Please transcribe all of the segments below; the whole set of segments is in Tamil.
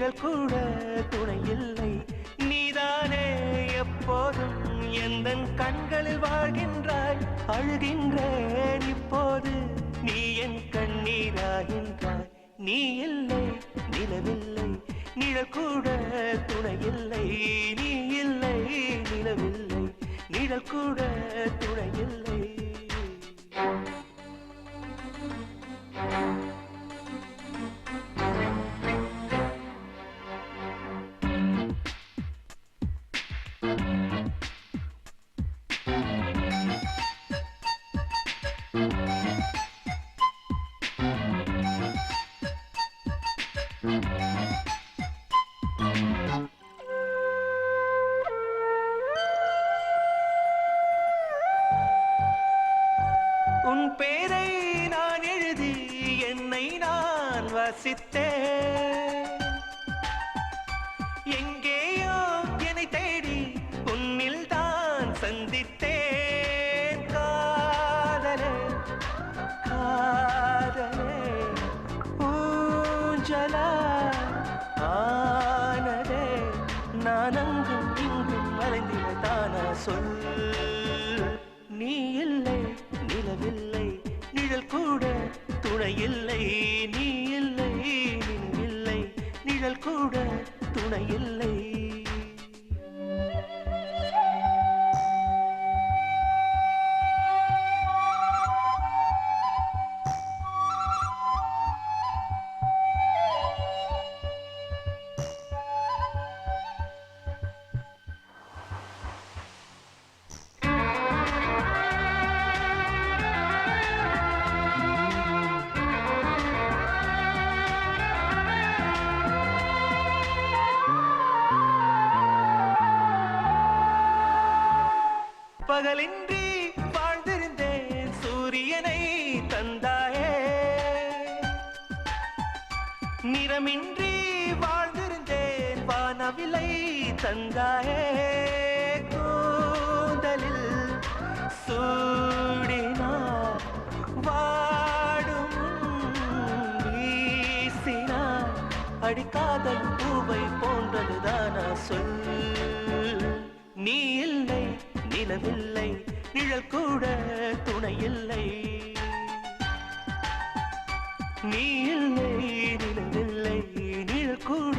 நிழல் கூட துணை இல்லை. நீதானே எப்போதும் எந்தன் கண்களில் வாழ்கின்றாய். அழுகின்றேன் இப்போது நீ என் கண்ணீராகின்றாய். நீ இல்லை நிலவில்லை, நிழல் கூட துணை இல்லை. நீ இல்லை நிலவில்லை, நிழல் கூட துணை இல்லை. உன் பேரை நான் எழுதி என்னை நான் வசித்தேன். எங்கேயோ என்னை தேடி உன்னில் தான் சந்தித்தேன். காதலே காதலே ஊஞ்சலா ஆனதே. நான் அங்கும் இங்கும் மறைந்திட தானா சொல். நீ இல்லை நிலவில்லை, நிழல் கூட துணை இல்லை. நீ இல்லை நிலவில்லை, நிழல் கூட துணை இல்லை. பகலின்றி வாழ்ந்திருந்தேன் சூரியனை தந்தாயே. நிறமின்றி வாழ்ந்திருந்தேன் வானவிலை தந்தாயே. கூந்தலில் சூடினார் வாடும் வீசினார். அடிக்காதல் பூவை போன்றதுதானா சொல். நீ இல்லை நிலவில்லை, நிழல் கூட துணை இல்லை. நீ இல்லை நிலவில்லை, நிழல் கூட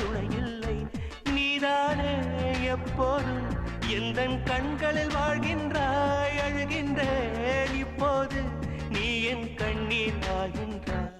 துணை இல்லை. நீதானே எப்போதும் எந்தன் கண்களில் வாழ்கின்றாய். அழுகின்றேன் இப்போது நீ என் கண்ணீர் ஆகின்றாய்.